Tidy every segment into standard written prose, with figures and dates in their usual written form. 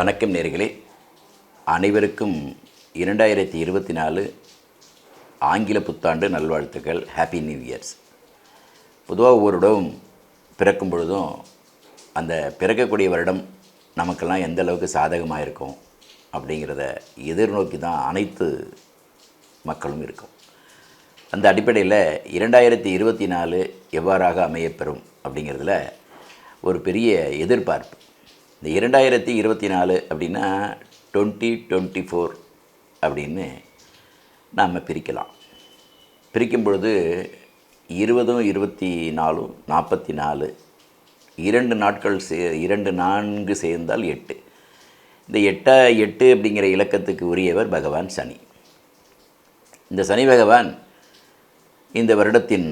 வணக்கம் நேர்களே. அனைவருக்கும் 2024 ஆங்கில புத்தாண்டு நல்வாழ்த்துக்கள். Happy new years. பொதுவாக ஒவ்வொரு வருடம் பிறக்கும் பொழுதும் அந்த பிறக்கக்கூடிய வருடம் நமக்கெல்லாம் எந்த அளவுக்கு சாதகமாக இருக்கும் அப்படிங்கிறத எதிர்நோக்கி தான் அனைத்து மக்களும் இருக்கும். அந்த அடிப்படையில் 2024 எவ்வாறாக அமையப்பெறும் அப்படிங்கிறதுல ஒரு பெரிய எதிர்பார்ப்பு. இந்த 2024 அப்படின்னா 2024 அப்படின்னு நாம் பிரிக்கலாம். பிரிக்கும் பொழுது 20, 24, 44 2 நாட்கள் 4 சேர்ந்தால் 8. இந்த 8 அப்படிங்கிற இலக்கத்துக்கு உரியவர் பகவான் சனி. இந்த சனி பகவான் இந்த வருடத்தின்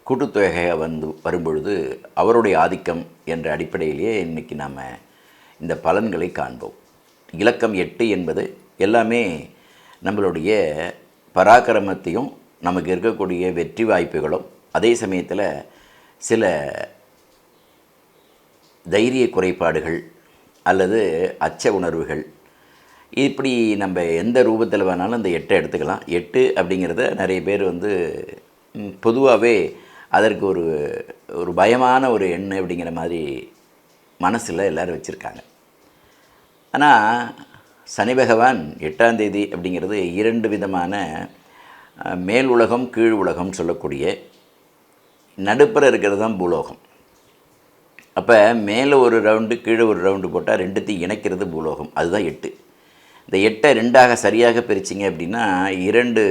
கூட்டுத்தொகையாக வரும்பொழுது அவருடைய ஆதிக்கம் என்ற அடிப்படையிலேயே இன்றைக்கி நாம் இந்த பலன்களை காண்போம். இலக்கம் 8 என்பது எல்லாமே நம்மளுடைய பராக்கிரமத்தையும் நமக்கு இருக்கக்கூடிய வெற்றி வாய்ப்புகளும் அதே சமயத்தில் சில தைரிய குறைபாடுகள் அல்லது அச்ச உணர்வுகள் இப்படி நம்ம எந்த ரூபத்தில் வேணாலும் அந்த 8 எடுத்துக்கலாம். 8 அப்படிங்கிறத நிறைய பேர் பொதுவாகவே அதற்கு ஒரு பயமான ஒரு எண் அப்படிங்கிற மாதிரி மனசில் எல்லோரும் வச்சுருக்காங்க. ஆனால் சனி பகவான் 8ஆம் தேதி அப்படிங்கிறது 2 விதமான மேல் உலகம் கீழ் உலகம் சொல்லக்கூடிய நடுப்புற இருக்கிறது தான் பூலோகம். அப்போ மேலே ஒரு ரவுண்டு கீழே ஒரு ரவுண்டு போட்டால் ரெண்டுத்தையும் இணைக்கிறது பூலோகம். அதுதான் 8. இந்த 8ஐ 2ஆக சரியாக பிரிச்சிங்க அப்படின்னா 2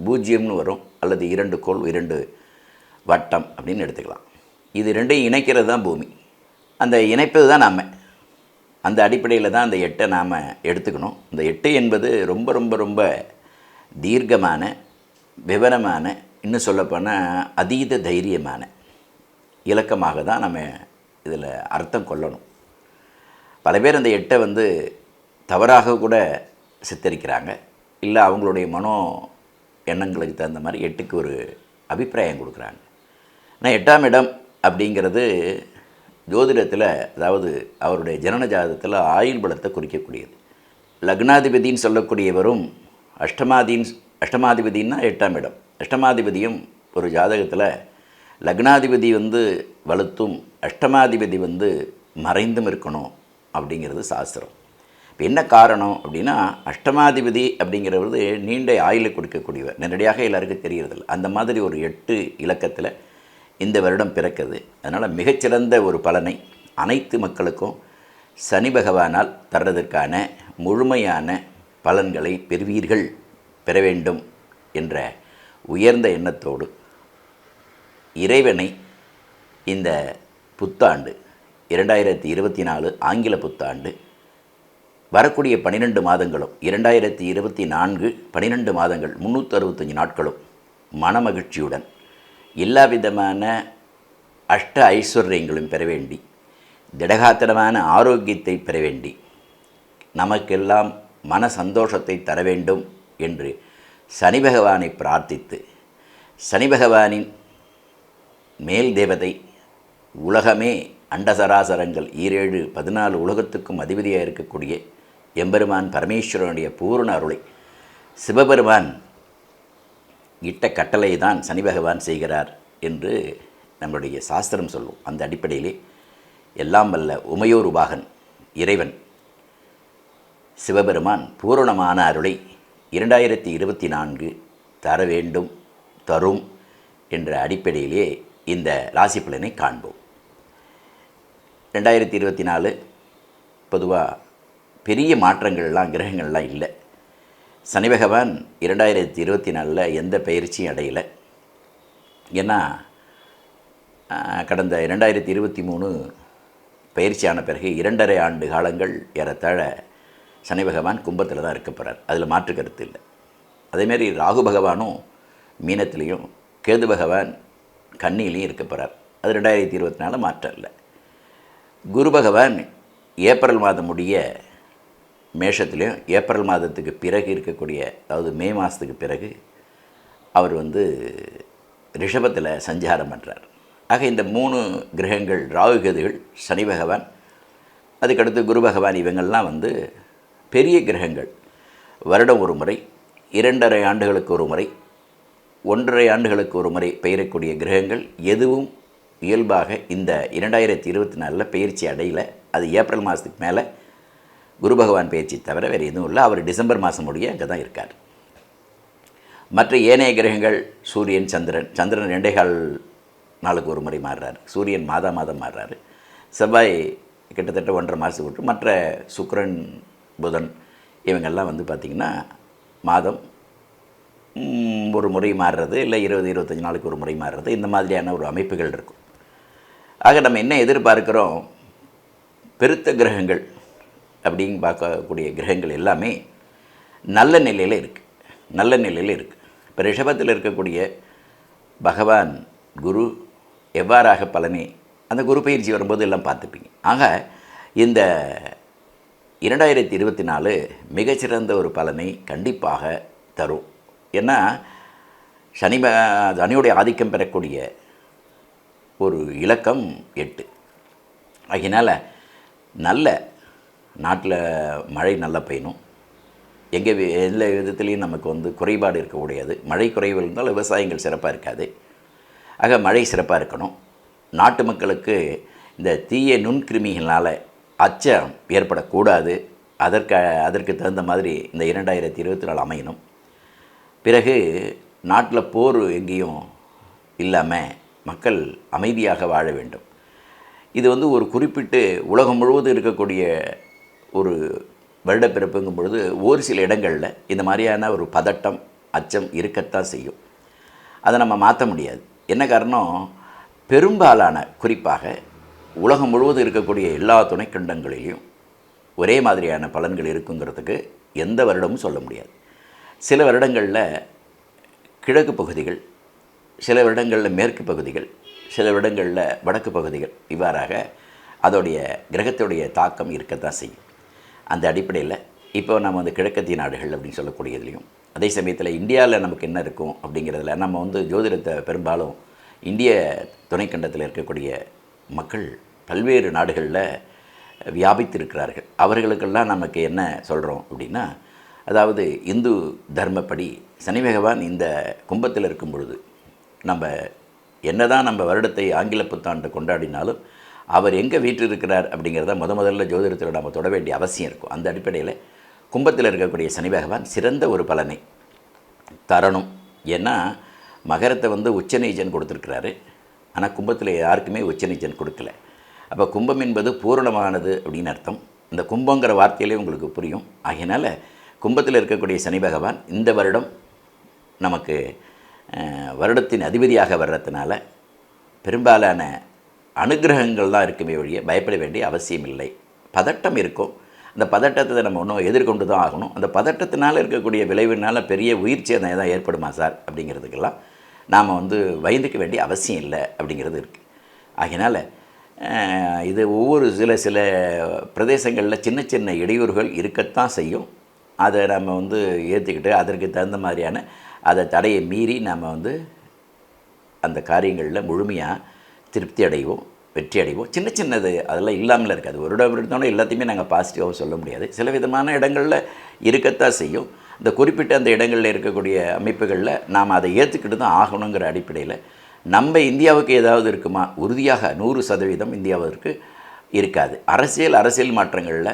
பூஜ்ஜியம்னு வரும், அல்லது 2 கோள் 2 வட்டம் அப்படின்னு எடுத்துக்கலாம். இது ரெண்டையும் இணைக்கிறது தான் பூமி. அந்த இணைப்பது தான் நாம். அந்த அடிப்படையில் தான் அந்த 8ஐ நாம் எடுத்துக்கணும். இந்த 8 என்பது ரொம்ப ரொம்ப ரொம்ப தீர்க்கமான, விவரமான, இன்னும் சொல்லப்போனால் அதீத தைரியமான இலக்கமாக தான் நம்ம இதில் அர்த்தம் கொள்ளணும். பல பேர் அந்த 8ஐ தவறாக கூட சித்தரிக்கிறாங்க. இல்லை அவங்களுடைய மனோ எண்ணங்களுக்கு தகுந்த மாதிரி 8க்கு ஒரு அபிப்பிராயம் கொடுக்குறாங்க. ஆனால் 8ஆம் இடம் அப்படிங்கிறது ஜோதிடத்தில், அதாவது அவருடைய ஜனன ஜாதகத்தில் ஆயுள் பலத்தை குறிக்கக்கூடியது. லக்னாதிபதின்னு சொல்லக்கூடியவரும் அஷ்டமாதிபதினா 8ஆம் இடம். அஷ்டமாதிபதியும் ஒரு ஜாதகத்தில் லக்னாதிபதி வலுத்தும் அஷ்டமாதிபதி மறைந்தும் இருக்கணும் அப்படிங்கிறது சாஸ்திரம். இப்போ என்ன காரணம் அப்படின்னா, அஷ்டமாதிபதி அப்படிங்கிறது நீண்ட ஆயுளை கொடுக்கக்கூடியவர். நேரடியாக எல்லாருக்கும் தெரியறதில்லை. அந்த மாதிரி ஒரு 8 இலக்கத்தில் இந்த வருடம் பிறக்குது. அதனால் மிகச்சிறந்த ஒரு பலனை அனைத்து மக்களுக்கும் சனி பகவானால் தர்றதற்கான முழுமையான பலன்களை பெற வேண்டும் என்ற உயர்ந்த எண்ணத்தோடு இறைவனை இந்த புத்தாண்டு 2024 ஆங்கில புத்தாண்டு வரக்கூடிய 12 மாதங்களும் 2024 12 மாதங்கள் 365 நாட்களும் மனமகிழ்ச்சியுடன் எல்லா விதமான அஷ்ட ஐஸ்வர்யங்களும் பெற வேண்டி, திடகாத்திரமான ஆரோக்கியத்தை பெற வேண்டி, நமக்கெல்லாம் மன சந்தோஷத்தை தர வேண்டும் என்று சனி பகவானை பிரார்த்தித்து, சனி பகவானின் மேல் தேவதை உலகமே அண்டசராசரங்கள் 14 உலகத்துக்கும் அதிபதியாக இருக்கக்கூடிய எம்பெருமான் பரமேஸ்வரனுடைய பூர்ண அருளை சிவபெருமான் இட்ட கட்டளை தான் சனி பகவான் செய்கிறார் என்று நம்முடைய சாஸ்திரம் சொல்லும். அந்த அடிப்படையிலே எல்லாம் வல்ல உமையோர் உபாகன் இறைவன் சிவபெருமான் பூரணமான அருளை 2024 தர வேண்டும், தரும் என்ற அடிப்படையிலே இந்த ராசி பலனை காண்போம். 2024 பொதுவாக பெரிய மாற்றங்கள்லாம் கிரகங்கள்லாம் இல்லை. சனி பகவான் 2024 எந்த பயிற்சியும் அடையலை. ஏன்னா கடந்த 2023 பயிற்சியான பிறகு 2.5 ஆண்டு காலங்கள் ஏறத்தாழ சனி பகவான் கும்பத்தில் தான் இருக்க போகிறார். அதில் மாற்று கருத்து இல்லை. அதேமாரி ராகு பகவானும் மீனத்திலையும், கேது பகவான் கன்னியிலையும் இருக்க போகிறார். அது 2024 மாற்றம் இல்லை. குரு பகவான் ஏப்ரல் மாதம் முடிய மேஷத்துலேயும், ஏப்ரல் மாதத்துக்கு பிறகு இருக்கக்கூடிய, அதாவது மே மாதத்துக்கு பிறகு அவர் ரிஷபத்தில் சஞ்சாரம் பண்ணுறார். ஆக இந்த 3 கிரகங்கள், ராகு கேதுகள், சனி பகவான் அதுக்கடுத்து குரு பகவான் இவங்கள்லாம் வந்து பெரிய கிரகங்கள். வருடம் ஒரு முறை, 2.5 ஆண்டுகளுக்கு ஒரு முறை, 1.5 ஆண்டுகளுக்கு ஒரு முறை பெயரக்கூடிய கிரகங்கள் எதுவும் இயல்பாக இந்த 2024 பயிற்சி அடையலை. அது ஏப்ரல் மாதத்துக்கு மேலே குரு பகவான் பயிற்சி தவிர வேறு எதுவும் இல்லை. அவர் டிசம்பர் மாதம் முடிய அங்கே தான் இருக்கார். மற்ற ஏனைய கிரகங்கள் சூரியன், சந்திரன் 2.25 நாளுக்கு ஒரு முறை மாறுறாரு. சூரியன் மாதம் மாறுறாரு. செவ்வாய் கிட்டத்தட்ட 1.5 மாதத்துக்கு விட்டு, மற்ற சுக்கிரன், புதன் இவங்கெல்லாம் வந்து பார்த்திங்கன்னா மாதம் ஒரு முறை மாறுறது, இல்லை 20-25 நாளுக்கு ஒரு முறை மாறுறது, இந்த மாதிரியான ஒரு அமைப்புகள் இருக்கும். ஆக நம்ம என்ன எதிர்பார்க்குறோம், பெருத்த கிரகங்கள் அப்படின்னு பார்க்கக்கூடிய கிரகங்கள் எல்லாமே நல்ல நிலையில் இருக்குது. இப்போ ரிஷபத்தில் இருக்கக்கூடிய பகவான் குரு எவ்வாறாக பலனை அந்த குரு பயிற்சி வரும்போது எல்லாம் பார்த்துப்பீங்க. ஆக இந்த 2024 மிகச்சிறந்த ஒரு பலனை கண்டிப்பாக தரும். ஏன்னா சனியுடைய ஆதிக்கம் பெறக்கூடிய ஒரு இலக்கம் 8. அதனால் நல்ல நாட்டில் மழை நல்லா பெய்யணும். எல்லா விதத்துலேயும் நமக்கு வந்து குறைபாடு இருக்கக்கூடியது. மழை குறைவு இருந்தால் விவசாயங்கள் சிறப்பாக இருக்காது. ஆக மழை சிறப்பாக இருக்கணும். நாட்டு மக்களுக்கு இந்த தீய நுண்கிருமிகளால் அச்சம் ஏற்படக்கூடாது. அதற்கு தகுந்த மாதிரி இந்த 2024 அமையணும். பிறகு நாட்டில் போர் எங்கேயும் இல்லாமல் மக்கள் அமைதியாக வாழ வேண்டும். இது வந்து ஒரு குறிப்பிட்டு உலகம் முழுவதும் இருக்கக்கூடிய ஒரு வருடப்பிறப்புங்கும் பொழுது ஒரு சில இடங்களில் இந்த மாதிரியான ஒரு பதட்டம், அச்சம் இருக்கத்தான் செய்யும். அதை நம்ம மாற்ற முடியாது. என்ன காரணம், பெரும்பாலான குறிப்பாக உலகம் முழுவதும் இருக்கக்கூடிய எல்லா துணைக்கண்டங்களிலையும் ஒரே மாதிரியான பலன்கள் இருக்குங்கிறதுக்கு எந்த வருடமும் சொல்ல முடியாது. சில வருடங்களில் கிழக்கு பகுதிகள், சில வருடங்களில் மேற்கு பகுதிகள், சில வருடங்களில் வடக்கு பகுதிகள், இவ்வாறாக அதோடைய கிரகத்துடைய தாக்கம் இருக்கத்தான் செய்யும். அந்த அடிப்படையில் இப்போ நம்ம வந்து கிழக்கத்திய நாடுகள் அப்படின்னு சொல்லக்கூடியதுலையும், அதே சமயத்தில் இந்தியாவில் நமக்கு என்ன இருக்கும் அப்படிங்கிறதுல நம்ம வந்து ஜோதிடத்தை பெரும்பாலும் இந்திய துணைக்கண்டத்தில் இருக்கக்கூடிய மக்கள் பல்வேறு நாடுகளில் வியாபித்திருக்கிறார்கள். அவர்களுக்கெல்லாம் நமக்கு என்ன சொல்கிறோம் அப்படின்னா, அதாவது இந்து தர்மப்படி சனி பகவான் இந்த கும்பத்தில் இருக்கும் பொழுது நம்ம என்னதான் நம்ம வருடத்தை ஆங்கில புத்தாண்டு கொண்டாடினாலும் அவர் எங்கே வீட்டில் இருக்கிறார் அப்படிங்கிறத முதல்ல ஜோதிடத்தில் நம்ம தொட வேண்டிய அவசியம் இருக்கும். அந்த அடிப்படையில் கும்பத்தில் இருக்கக்கூடிய சனி பகவான் சிறந்த ஒரு பலனை தரணும். ஏன்னா மகரத்தை வந்து உச்சநீச்சன் கொடுத்துருக்கிறாரு, ஆனால் கும்பத்தில் யாருக்குமே உச்சநீச்சன் கொடுக்கல. அப்போ கும்பம் என்பது பூரணமானது அப்படின்னு அர்த்தம். இந்த கும்பங்கிற வார்த்தையிலே உங்களுக்கு புரியும். ஆகையினால் கும்பத்தில் இருக்கக்கூடிய சனி பகவான் இந்த வருடம் நமக்கு வருடத்தின் அதிபதியாக வர்றதுனால பெரும்பாலான அனுகிரகங்கள் தான் இருக்குமே ஒழிய பயப்பட வேண்டிய அவசியம் இல்லை. பதட்டம் இருக்கும். அந்த பதட்டத்தை நம்ம ஒன்றும் எதிர்கொண்டு தான் ஆகணும். அந்த பதட்டத்தினால் இருக்கக்கூடிய விளைவினால் பெரிய உயிர் சேதம் தான் ஏற்படுமா சார் அப்படிங்கிறதுக்கெல்லாம் நாம் வந்து பயந்துக்க வேண்டிய அவசியம் இல்லை அப்படிங்கிறது இருக்குது. ஆகையினால் இது ஒவ்வொரு சில பிரதேசங்களில் சின்ன சின்ன இடையூறுகள் இருக்கத்தான் செய்யும். அதை நம்ம வந்து ஏற்றுக்கிட்டு அதற்கு தகுந்த மாதிரியான அதை தடையை மீறி நாம் வந்து அந்த காரியங்களில் முழுமையாக திருப்தி அடைவோம், வெற்றி அடைவோம். சின்ன சின்னது அதெல்லாம் இல்லாமல் இருக்காது. ஒரு இடம் இருந்தோன்னா எல்லாத்தையுமே நாங்கள் பாசிட்டிவாக சொல்ல முடியாது. சில விதமான இடங்களில் இருக்கத்தான் செய்யும். இந்த குறிப்பிட்ட அந்த இடங்களில் இருக்கக்கூடிய அமைப்புகளில் நாம் அதை ஏற்றுக்கிட்டு தான் ஆகணுங்கிற அடிப்படையில் நம்ம இந்தியாவுக்கு ஏதாவது இருக்குமா? உறுதியாக 100% இந்தியாவிற்கு இருக்காது. அரசியல் மாற்றங்களில்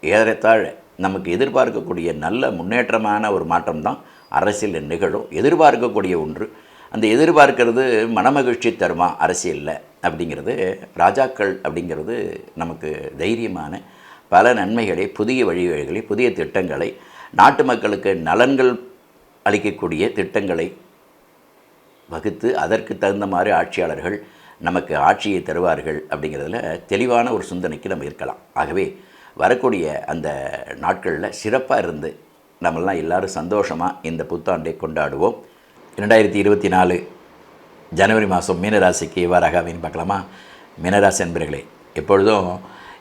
ஏறத்தாழ நமக்கு எதிர்பார்க்கக்கூடிய நல்ல முன்னேற்றமான ஒரு மாற்றம் தான் அரசியல் நிகழும். எதிர்பார்க்கக்கூடிய ஒன்று. அந்த எதிர்பார்க்கிறது மனமகிழ்ச்சி தருமா அரசியலில் அப்படிங்கிறது, ராஜாக்கள் அப்படிங்கிறது நமக்கு தைரியமான பல நன்மைகளை, புதிய வழிவகைகளை, புதிய திட்டங்களை, நாட்டு மக்களுக்கு நலன்கள் அளிக்கக்கூடிய திட்டங்களை வகுத்து அதற்கு தகுந்த மாதிரி ஆட்சியாளர்கள் நமக்கு ஆட்சியை தருவார்கள் அப்படிங்கிறதுல தெளிவான ஒரு சிந்தனைக்கு நம்ம இருக்கலாம். ஆகவே வரக்கூடிய அந்த நாட்களில் சிறப்பாக இருந்து நம்மெல்லாம் எல்லோரும் சந்தோஷமாக இந்த புத்தாண்டை கொண்டாடுவோம். 2024 ஜனவரி மாதம் மீனராசிக்கு எவ்வாறாக அப்படின்னு பார்க்கலாமா? மீனராசி அன்பர்களே, எப்பொழுதும்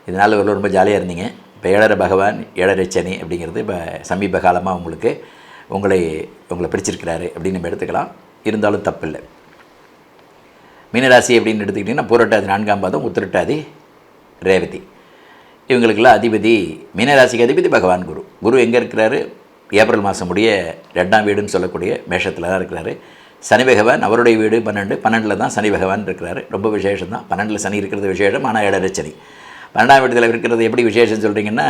இதனால் ரொம்ப ஜாலியாக இருந்தீங்க. இப்போ 7.5 பகவான் 7.5 சனி அப்படிங்கிறது இப்போ சமீப காலமாக உங்களை பிடிச்சிருக்கிறாரு அப்படின்னு நம்ம எடுத்துக்கலாம். இருந்தாலும் தப்பில்லை. மீனராசி அப்படின்னு எடுத்துக்கிட்டிங்கன்னா பூரட்டாதி 4ஆம் பாதம், உத்திரட்டாதி, ரேவதி. இவங்களுக்கெல்லாம் அதிபதி, மீனராசிக்கு அதிபதி பகவான் குரு. குரு எங்கே இருக்கிறாரு? ஏப்ரல் மாதம் முடிய 2ஆம் வீடுன்னு சொல்லக்கூடிய மேஷத்தில் தான் இருக்கிறாரு. சனி பகவான் அவருடைய வீடு 12, 12 தான் சனி பகவான் இருக்கிறாரு. ரொம்ப விசேஷம் தான். 12 சனி இருக்கிறது விசேஷம். ஆனால் 7 சனி 12ஆம் வீட்டில் இருக்கிறது எப்படி விசேஷம் சொல்கிறீங்கன்னா,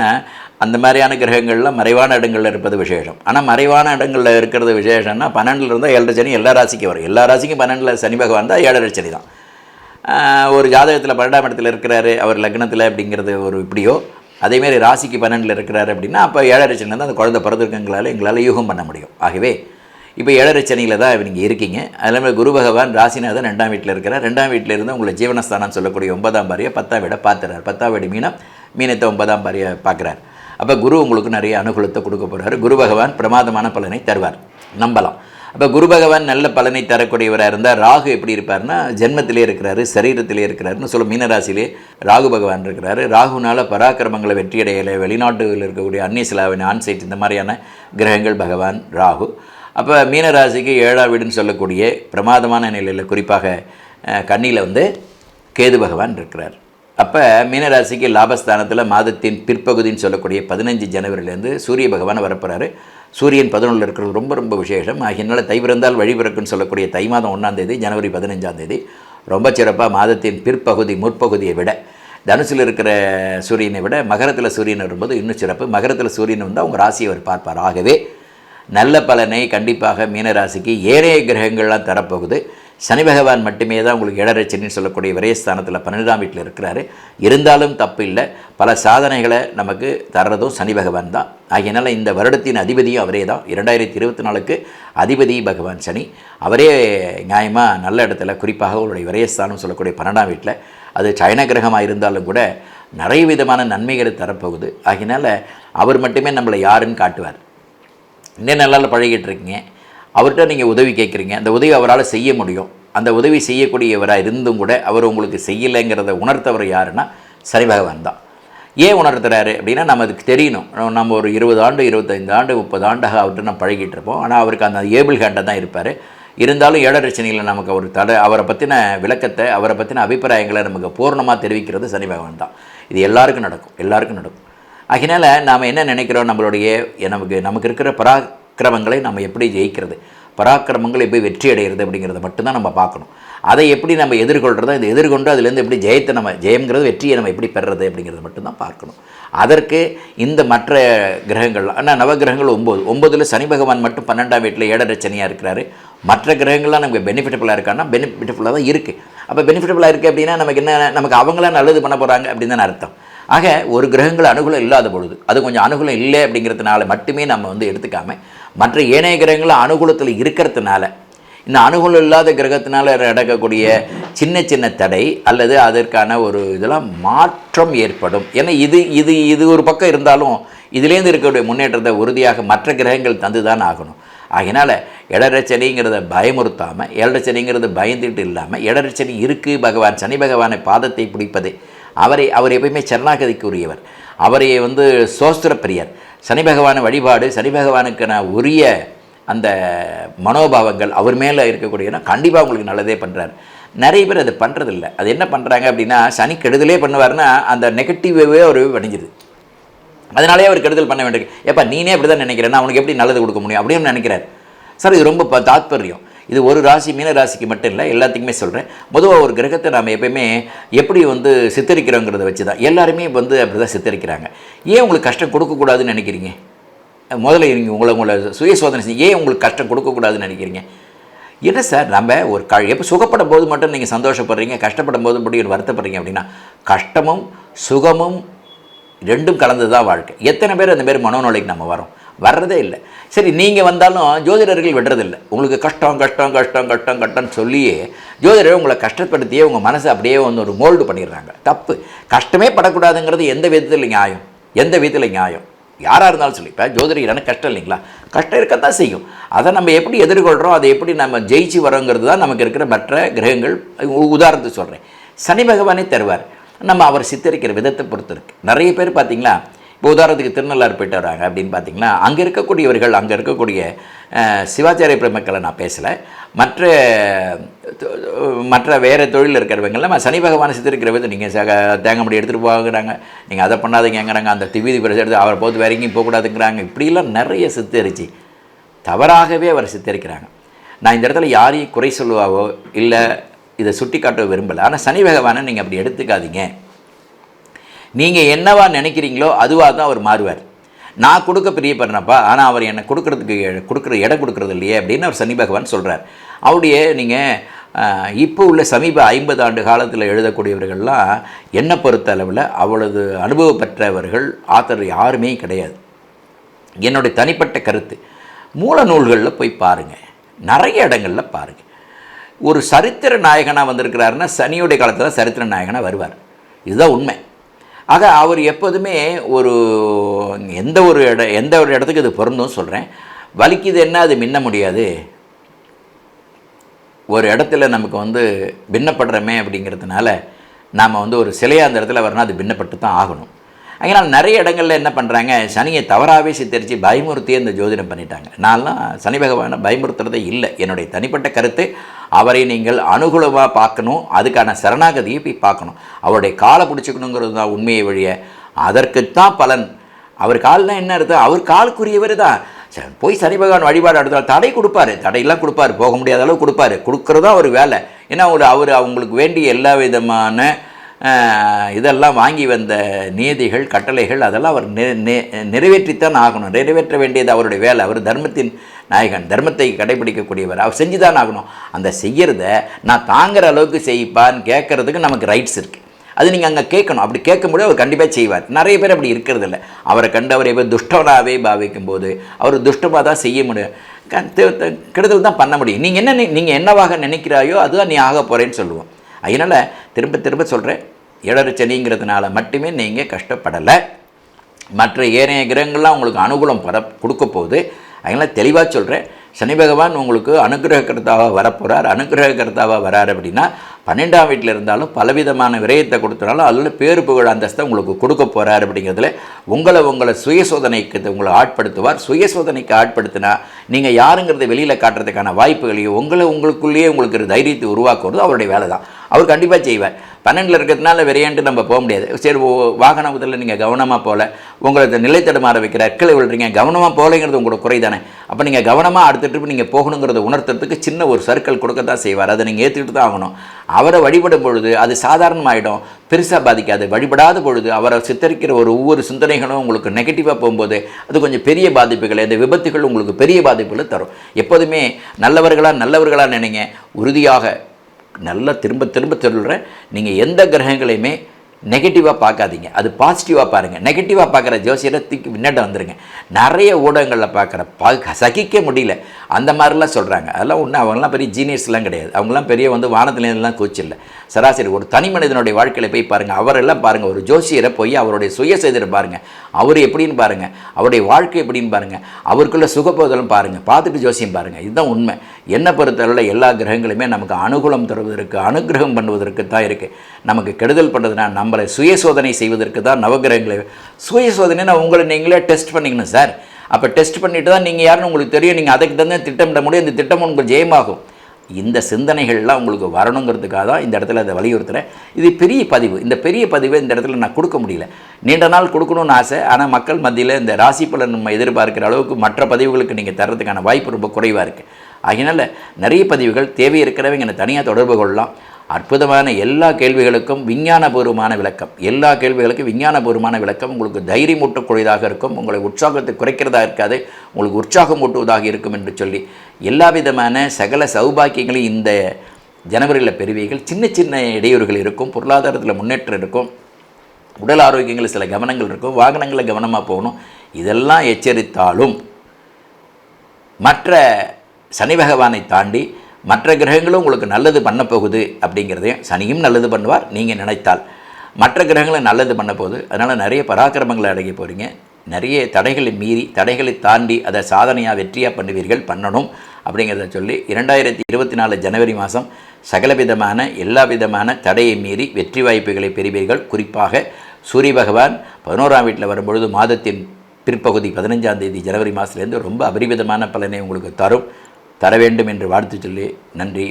அந்த மாதிரியான கிரகங்கள்லாம் மறைவான இடங்களில் இருப்பது விசேஷம். ஆனால் மறைவான இடங்களில் இருக்கிறது விசேஷம்னா 12 இருந்தால் 7 சனி எல்லா ராசிக்கும் வரும். எல்லா ராசிக்கும் 12 சனி பகவான் தான் 7 சனி தான். ஒரு ஜாதகத்தில் 12ஆம் இடத்துல இருக்கிறாரு அவர் லக்னத்தில் அப்படிங்கிறது ஒரு இப்படியோ, அதேமாரி ராசிக்கு 12 இருக்கிறாரு அப்படின்னா அப்போ 7 சனியில் தான் அந்த குழந்தை பிறந்திருக்கங்களால் எங்களால் யூகம் பண்ண முடியும். ஆகவே இப்போ 7 சனியில் தான் நீங்கள் இருக்கீங்க. அதில் குரு பகவான் ராசிநாதன் 2ஆம் வீட்டில் இருக்கிறார். 2ஆம் வீட்டில் இருந்து உங்களை ஜீவனஸ்தானம் சொல்லக்கூடிய 9ஆம் பாரியை 10ஆம் வீடை பார்த்துறாரு. 10ஆம் வீடு மீனத்தை 9ஆம் பாரியை பார்க்குறார். அப்போ குரு உங்களுக்கு நிறைய அனுகூலத்தை கொடுக்க போகிறாரு. குரு பகவான் பிரமாதமான பலனை தருவார், நம்பலாம். அப்போ குரு பகவான் நல்ல பலனை தரக்கூடியவராக இருந்தால் ராகு எப்படி இருப்பார்னா ஜென்மத்திலே இருக்கிறாரு, சரீரத்திலே இருக்கிறாருன்னு சொல்ல. மீனராசிலே ராகு பகவான் இருக்கிறாரு. ராகுனால் பராக்கிரமங்களை வெற்றியடையலை, வெளிநாட்டுகளில் இருக்கக்கூடிய அந்நிய சிலாவின் ஆன்சைட் இந்த மாதிரியான கிரகங்கள் பகவான் ராகு. அப்போ மீனராசிக்கு 7ஆம் வீடுன்னு சொல்லக்கூடிய பிரமாதமான நிலையில் குறிப்பாக கன்னியில் கேது பகவான் இருக்கிறார். அப்போ மீனராசிக்கு லாபஸ்தானத்தில் மாதத்தின் பிற்பகுதின்னு சொல்லக்கூடிய 15 ஜனவரிலேருந்து சூரிய பகவான் வரப்போகிறாரு. சூரியன் 11 இருக்கிறது ரொம்ப ரொம்ப விசேஷம். ஆகியனால தை பிறந்தால் வழி பிறக்குன்னு சொல்லக்கூடிய தை மாதம் 1ஆம் தேதி ஜனவரி 15ஆம் தேதி ரொம்ப சிறப்பாக மாதத்தின் பிற்பகுதி முற்பகுதியை விட தனுசில் இருக்கிற சூரியனை விட மகரத்தில் சூரியன் வரும்போது இன்னும் சிறப்பு. மகரத்தில் சூரியன் வந்தால் அவங்க ராசியை அவர் பார்ப்பார். ஆகவே நல்ல பலனை கண்டிப்பாக மீனராசிக்கு ஏனைய கிரகங்கள்லாம் தரப்போகுது. சனி பகவான் மட்டுமே தான் உங்களுக்கு 7 சனின்னு சொல்லக்கூடிய விரயஸ்தானத்தில் 12ஆம் வீட்டில் இருக்கிறாரு. இருந்தாலும் தப்பு இல்லை, பல சாதனைகளை நமக்கு தர்றதும் சனி பகவான் தான். ஆகையினால இந்த வருடத்தின் அதிபதியும் அவரே தான். 2024க்கு அதிபதி பகவான் சனி. அவரே நியாயமாக நல்ல இடத்துல குறிப்பாக அவருடைய விரயஸ்தானம் சொல்லக்கூடிய 12ஆம் வீட்டில் அது சயன கிரகமாக இருந்தாலும் கூட நிறைய விதமான நன்மைகளை தரப்போகுது. ஆகையினால அவர் மட்டுமே நம்மளை யாருன்னு காட்டுவார். இன்னும் நல்லா பழகிட்டு இருக்கீங்க, அவர்கிட்ட நீங்கள் உதவி கேட்குறீங்க, அந்த உதவி அவரால் செய்ய முடியும். அந்த உதவி செய்யக்கூடியவராக இருந்தும் கூட அவர் உங்களுக்கு செய்யலைங்கிறத உணர்த்தவர் யாருன்னா சனி பகவான் தான். ஏன் உணர்த்துறாரு அப்படின்னா நமக்கு தெரியணும். நம்ம ஒரு 20 ஆண்டு 25 ஆண்டு 30 ஆண்டாக அவர்கிட்ட நம்ம பழகிட்டு இருப்போம். ஆனால் அவருக்கு அந்த ஏபிள் ஹேண்டாக தான் இருப்பார். இருந்தாலும் 7 சனியில் நமக்கு ஒரு அவரை பற்றின விளக்கத்தை, அவரை பற்றின அபிப்பிராயங்களை நமக்கு பூர்ணமாக தெரிவிக்கிறது சனி பகவான் தான். இது எல்லாருக்கும் நடக்கும். அதனால் நாம் என்ன நினைக்கிறோம், நம்மளுடைய நமக்கு இருக்கிற பராக்கிரமங்களை நம்ம எப்படி ஜெயிக்கிறது, பராக்கிரமங்கள் எப்படி வெற்றி அடைகிறது அப்படிங்கிறத மட்டும்தான் நம்ம பார்க்கணும். அதை எப்படி நம்ம எதிர்கொள்கிறதோ இதை எதிர்கொண்டு அதுலேருந்து எப்படி ஜெயம்ங்கிறது வெற்றியை நம்ம எப்படி பெறுறது அப்படிங்கிறத மட்டும்தான் பார்க்கணும். அதற்கு இந்த மற்ற கிரகங்கள், ஆனால் நவகிரகங்கள் 9 சனி பகவான் மட்டும் 12ஆம் வீட்டில் 7 சனியாக இருக்கிறாரு. மற்ற கிரகங்கள்லாம் நமக்கு பெனிஃபிட்டபுளாக இருக்கான்னா பெனிஃபிட்டபுளாக தான் இருக்குது. அப்போ பெனிஃபிட்டபுளாக இருக்குது அப்படின்னா நமக்கு அவங்களாம் நல்லது பண்ண போகிறாங்க அப்படின்னு தான் அர்த்தம். ஆக ஒரு கிரகங்கள் அனுகூலம் இல்லாத பொழுது, அது கொஞ்சம் அனுகூலம் இல்லை அப்படிங்கிறதுனால மட்டுமே நம்ம எடுத்துக்காமல் மற்ற ஏனைய கிரகங்கள் அனுகூலத்தில் இருக்கிறதுனால, இந்த அனுகூலம் இல்லாத கிரகத்தினால நடக்கக்கூடிய சின்ன சின்ன தடை அல்லது அதற்கான ஒரு இதெல்லாம் மாற்றம் ஏற்படும். ஏன்னா இது ஒரு பக்கம் இருந்தாலும் இதுலேருந்து இருக்கக்கூடிய முன்னேற்றத்தை உறுதியாக மற்ற கிரகங்கள் தந்து தான் ஆகணும். ஆகினால 7 சனிங்கிறத பயமுறுத்தாமல், 7 சனிங்கிறது பயந்துட்டு இல்லாமல், 7 சனி இருக்குது, பகவான் சனி பகவானை பாதத்தை பிடிப்பது, அவர் எப்பயுமே சரணாகதிக்கு உரியவர், அவரை சோஸ்திர பிரியர், சனி பகவான வழிபாடு, சனி பகவானுக்கான உரிய அந்த மனோபாவங்கள் அவர் மேலே இருக்கக்கூடியனா கண்டிப்பாக உங்களுக்கு நல்லதே பண்ணுறாரு. நிறைய பேர் அது பண்ணுறதில்ல. அது என்ன பண்ணுறாங்க அப்படின்னா, சனி கெடுதலே பண்ணுவார்னா அந்த நெகட்டிவே ஒரு வணிஞ்சிது. அதனாலே அவர் கெடுதல் பண்ண வேண்டியது. எப்போ நீனே அப்படி தான் நினைக்கிறேன்னா அவனுக்கு எப்படி நல்லது கொடுக்க முடியும் அப்படின்னு நினைக்கிறார். சார் இது ரொம்ப தாத்பரியம். இது ஒரு ராசி மீன ராசிக்கு மட்டும் இல்லை, எல்லாத்துக்குமே சொல்கிறேன். பொதுவாக ஒரு கிரகத்தை நாம் எப்பயுமே எப்படி சித்தரிக்கிறோங்கிறத வச்சு தான் எல்லாருமே அப்படி தான் சித்தரிக்கிறாங்க. ஏன் உங்களுக்கு கஷ்டம் கொடுக்கக்கூடாதுன்னு நினைக்கிறீங்க? முதல்ல நீங்கள் உங்களை சுய சோதனை செய்ய, ஏன் உங்களுக்கு கஷ்டம் கொடுக்கக்கூடாதுன்னு நினைக்கிறீங்க? என்ன சார், நம்ம ஒரு எப்போ சுகப்படும் போது மட்டும் நீங்கள் சந்தோஷப்படுறீங்க, கஷ்டப்படும் போது மட்டும் வருத்தப்படுறீங்க அப்படின்னா, கஷ்டமும் சுகமும் ரெண்டும் கலந்து தான் வாழ்க்கை. எத்தனை பேர் அந்த மாதிரி மனோநிலைக்கு நம்ம வர்றதே இல்லை. சரி, நீங்கள் வந்தாலும் ஜோதிடர்கள் விடுறதில்லை. உங்களுக்கு கஷ்டம்னு சொல்லியே ஜோதிடர் உங்களை கஷ்டப்படுத்தியே உங்கள் மனசை அப்படியே ஒரு மோல்டு பண்ணிடுறாங்க. தப்பு. கஷ்டமே படக்கூடாதுங்கிறது எந்த விதத்தில் நியாயம்? யாராக இருந்தாலும் சொல்லி, இப்போ ஜோதிடர் கஷ்டம் இல்லைங்களா? கஷ்டம் இருக்கத்தான் செய்யும். அதை நம்ம எப்படி எதிர்கொள்கிறோம், அதை எப்படி நம்ம ஜெயிச்சு வரோங்கிறது தான் நமக்கு இருக்கிற மற்ற கிரகங்கள். உதாரணத்துக்கு சொல்கிறேன், சனி பகவானே தருவார். நம்ம அவர் சித்தரிக்கிற விதத்தை பொறுத்து இருக்குது. நிறைய பேர் பார்த்திங்களா, இப்போ உதாரணத்துக்கு திருநள்ளாறு போயிட்டு வராங்க அப்படின்னு பார்த்தீங்கன்னா, அங்கே இருக்கக்கூடியவர்கள், அங்கே இருக்கக்கூடிய சிவாச்சாரிய பெருமக்களை நான் பேசலை, மற்ற மற்ற வேறு தொழிலில் இருக்கிறவங்கெல்லாம் சனி பகவானை சித்தரிக்கிற விதம், நீங்கள் தேங்காய் முடி எடுத்துகிட்டு போகிறாங்க, நீங்கள் அதை பண்ணாதீங்கிறாங்க, அந்த திவ்விதி பிரசை எடுத்து அவரை போது வேற எங்கேயும் போகக்கூடாதுங்கிறாங்க. இப்படிலாம் நிறைய சித்தரிச்சு தவறாகவே அவர் சித்தரிக்கிறாங்க. நான் இந்த இடத்துல யாரையும் குறை சொல்லுவாவோ இல்லை இதை சுட்டி காட்ட விரும்பலை. ஆனால் சனி பகவானை நீங்கள் அப்படி எடுத்துக்காதீங்க. நீங்கள் என்னவா நினைக்கிறீங்களோ அதுவாக தான் அவர் மாறுவார். நான் கொடுக்க பிரியப்படுறேன்ப்பா, ஆனால் அவர் என்னை கொடுக்குற இடம் கொடுக்குறது இல்லையே அப்படின்னு அவர் சனி பகவான் சொல்கிறார். அவருடைய நீங்கள் இப்போ உள்ள சமீப 50 ஆண்டு காலத்தில் எழுதக்கூடியவர்கள்லாம் என்னை பொறுத்த அளவில் அவ்வளவு அனுபவம் பெற்றவர்கள் ஆத்தர் யாருமே கிடையாது. என்னுடைய தனிப்பட்ட கருத்து, மூல நூல்களில் போய் பாருங்கள், நிறைய இடங்களில் பாருங்கள். ஒரு சரித்திர நாயகனாக வந்திருக்கிறாருன்னா சனியுடைய காலத்தில் சரித்திர நாயகனாக வருவார். இதுதான் உண்மை. ஆக அவர் எப்போதுமே எந்த ஒரு இடத்துக்கு இது பொருந்தும் சொல்கிறேன். வலிக்குது என்ன, அது மின்ன முடியாது. ஒரு இடத்துல நமக்கு பின்னப்படுறமே அப்படிங்கிறதுனால நாம் ஒரு சிலையாக அந்த இடத்துல வரணும், அது பின்னப்பட்டு தான் ஆகணும். அதனால் நிறைய இடங்களில் என்ன பண்ணுறாங்க, சனியை தவறாகவே சித்தரித்து பயமுறுத்தியே இந்த ஜோதிடம் பண்ணிட்டாங்க. நான்லாம் சனி பகவானை பயமுறுத்துறதே இல்லை. என்னுடைய தனிப்பட்ட கருத்து, அவரை நீங்கள் அனுகூலமாக பார்க்கணும், அதுக்கான சரணாகதியை போய் பார்க்கணும், அவருடைய காலை பிடிச்சிக்கணுங்கிறது தான் உண்மையை வழிய. அதற்குத்தான் பலன். அவர் கால்லாம் என்ன அர்த்தம், அவர் காலுக்குரியவர் தான். போய் சனி பகவான் வழிபாடு எடுத்தால் தடை கொடுப்பாரு, தடையெல்லாம் கொடுப்பாரு, போக முடியாத அளவு கொடுப்பாரு, கொடுக்குறதா ஒரு வேலை. ஏன்னா அவர் அவங்களுக்கு வேண்டிய எல்லா விதமான இதெல்லாம் வாங்கி வந்த நியதிகள், கட்டளைகள் அதெல்லாம் அவர் நிறைவேற்றித்தான் ஆகணும். நிறைவேற்ற வேண்டியது அவருடைய வேலை. அவர் தர்மத்தின் நாயகன், தர்மத்தை கடைபிடிக்கக்கூடியவர், அவர் செஞ்சு தான் ஆகணும். அந்த செய்கிறத நான் தாங்குகிற அளவுக்கு செய்ப்பான்னு கேட்குறதுக்கு நமக்கு ரைட்ஸ் இருக்குது. அது நீங்கள் அங்கே கேட்கணும். அப்படி கேட்கும்போது அவர் கண்டிப்பாக செய்வார். நிறைய பேர் அப்படி இருக்கிறது இல்லை. அவரை கண்டு அவரை துஷ்டனாகவே பாவிக்கும் போது அவர் துஷ்டமாக தான் செய்ய முடியும், கெடுதல் தான் பண்ண முடியும். நீங்கள் என்னவாக நினைக்கிறாயோ அதுதான் நீ ஆக போகிறேன்னு சொல்லுவோம். அதனால் திரும்ப திரும்ப சொல்கிறேன், ஏழரை சனிங்கிறதுனால மட்டுமே நீங்கள் கஷ்டப்படலை. மற்ற ஏனைய கிரகங்கள்லாம் உங்களுக்கு அனுகூலம் கொடுக்க போகுது. அதனால் தெளிவாக சொல்கிறேன், சனி பகவான் உங்களுக்கு அனுகிரகக்கர்த்தாவாக வரப்போகிறார். அனுகிரகக்கர்த்தாவாக வரார் அப்படின்னா 12ஆம் வீட்டில் இருந்தாலும் பலவிதமான விரயத்தை கொடுத்தனாலும் அதில் பேரு புகழ் அந்தஸ்தை உங்களுக்கு கொடுக்க போகிறார். அப்படிங்கிறதுல உங்களை சுய சோதனைக்கு உங்களை ஆட்படுத்துவார். சுய சோதனைக்கு ஆட்படுத்தினா நீங்கள் யாருங்கிறத வெளியில் காட்டுறதுக்கான வாய்ப்புகளையும் உங்களுக்குள்ளேயே உங்களுக்கு தைரியத்தை உருவாக்குறது அவருடைய வேலை தான். அவர் கண்டிப்பாக செய்வார். 12 இருக்கிறதுனால விரையாண்டு நம்ம போக முடியாது. சரி, வாகனத்தில் நீங்கள் கவனமாக போகல, உங்களை நிலை தடுமாற வைக்கிற எற்களை விழுறீங்க, கவனமாக போகலைங்கிறது உங்களோட குறை தானே. அப்போ நீங்கள் கவனமாக அடுத்த ட்ரிப் நீங்கள் போகணுங்கிறத உணர்த்துறதுக்கு சின்ன ஒரு சர்க்கிள் கொடுக்க தான் செய்வார். அதை நீங்கள் ஏற்றுக்கிட்டு தான் ஆகணும். அவரை வழிபடும் பொழுது அது சாதாரணமாகிடும், பெருசாக பாதிக்காது. வழிபடாத பொழுது அவரை சித்தரிக்கிற ஒவ்வொரு சிந்தனைகளும் உங்களுக்கு நெகட்டிவாக போகும்போது அது கொஞ்சம் பெரிய பாதிப்புகளை, இந்த விபத்துகள் உங்களுக்கு பெரிய பாதிப்புகளை தரும். எப்போதுமே நல்லவர்களாக நினைங்க. உறுதியாக நல்லா திரும்ப திரும்ப சொல்கிறேன், நீங்கள் எந்த கிரகங்களையுமே நெகட்டிவாக பார்க்காதீங்க, அது பாசிட்டிவாக பாருங்கள். நெகட்டிவாக பார்க்குற ஜோசியத்துக்கு முன்னாடி வந்துடுங்க. நிறைய ஊடகங்களில் சகிக்க முடியல அந்த மாதிரிலாம் சொல்கிறாங்க. அதெல்லாம் ஒன்று, அவங்களாம் பெரிய ஜீனியர்ஸ்லாம் கிடையாது. அவங்களாம் பெரிய கூச்சில்லை. கூச்சில்லை, சராசரி ஒரு தனி மனிதனுடைய வாழ்க்கையில் போய் பாருங்கள். அவரெல்லாம் பாருங்கள், ஒரு ஜோசியரை போய் அவருடைய சுயசேதரை பாருங்கள், அவர் எப்படின்னு பாருங்கள், அவருடைய வாழ்க்கை எப்படின்னு பாருங்கள், அவருக்குள்ள சுகபோதலும் பாருங்கள், பார்த்துட்டு ஜோசியம் பாருங்கள். இதுதான் உண்மை. என்னை பொறுத்தவரை எல்லா கிரகங்களுமே நமக்கு அனுகூலம் தருவதற்கு, அனுகிரகம் பண்ணுவதற்கு தான் இருக்குது. நமக்கு கெடுதல் பண்ணுறதுனா நம்மளை சுயசோதனை செய்வதற்கு தான் நவகிரகங்களை. சுயசோதனைனா உங்களை நீங்களே டெஸ்ட் பண்ணிக்கணும் சார். அப்போ டெஸ்ட் பண்ணிட்டு தான் நீங்கள் யாருன்னு உங்களுக்கு தெரியும். நீங்கள் அதுக்கு தான் திட்டமிட முடியும். இந்த திட்டம் உங்களுக்கு ஜெயமாகும். இந்த சிந்தனைகள்லாம் உங்களுக்கு வரணுங்கிறதுக்காக தான் இந்த இடத்துல அதை வலியுறுத்துகிறேன். இது பெரிய பதிவு. இந்த பெரிய பதிவை இந்த இடத்துல நான் கொடுக்க முடியல. நீண்ட நாள் கொடுக்கணும்னு ஆசை. ஆனால் மக்கள் மத்தியில் இந்த ராசி பலன் நம்ம எதிர்பார்க்குற அளவுக்கு மற்ற பதிவுகளுக்கு நீங்கள் தர்றதுக்கான வாய்ப்பு ரொம்ப குறைவாக இருக்குது. அதனால் நிறைய பதிவுகள் தேவை இருக்கிறவங்க என்னை தனியாக தொடர்பு கொள்ளலாம். அற்புதமான எல்லா கேள்விகளுக்கும் விஞ்ஞானபூர்வமான விளக்கம், எல்லா கேள்விகளுக்கும் விஞ்ஞானபூர்வமான விளக்கம் உங்களுக்கு தைரியமூட்டக்கூடியதாக இருக்கும். உங்களை உற்சாகத்தை குறைக்கிறதா இருக்காது, உங்களுக்கு உற்சாகம் ஊட்டுவதாக இருக்கும் என்று சொல்லி எல்லா விதமான சகல சௌபாக்கியங்களையும் இந்த ஜனவரியில் பெறுவீர்கள். சின்ன சின்ன இடையூறுகள் இருக்கும், பொருளாதாரத்தில் முன்னேற்றம் இருக்கும், உடல் ஆரோக்கியங்களில் சில கவனங்கள் இருக்கும், வாகனங்களில் கவனமாக போகணும். இதெல்லாம் எச்சரித்தாலும் மற்ற சனி பகவானை தாண்டி மற்ற கிரகங்களும் உங்களுக்கு நல்லது பண்ண போகுது. அப்படிங்கிறதையும் சனியும் நல்லது பண்ணுவார் நீங்கள் நினைத்தால், மற்ற கிரகங்களும் நல்லது பண்ண போகுது. அதனால் நிறைய பராக்கிரமங்களை அடைய போகிறீங்க. நிறைய தடைகளை மீறி, தடைகளை தாண்டி அதை சாதனையாக வெற்றியாக பண்ணுவீர்கள், பண்ணணும் அப்படிங்கிறத சொல்லி 2024 ஜனவரி மாதம் சகலவிதமான எல்லா விதமான தடையை மீறி வெற்றி வாய்ப்புகளை பெறுவீர்கள். குறிப்பாக சூரிய பகவான் 11ஆம் வீட்டில் வரும்பொழுது மாதத்தின் பிற்பகுதி 15ஆம் தேதி ஜனவரி மாதத்துலேருந்து ரொம்ப அபரிவிதமான பலனை உங்களுக்கு தர வேண்டும் என்று வாழ்த்து சொல்லி நன்றி.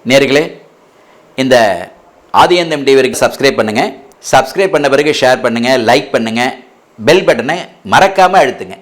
நேயர்களே, இந்த ஆதியந்தம் டிவி வரைக்கும் சப்ஸ்கிரைப் பண்ணுங்கள். சப்ஸ்கிரைப் பண்ண பிறகு ஷேர் பண்ணுங்கள், லைக் பண்ணுங்கள், பெல் பட்டனை மறக்காமல் அழுத்துங்க.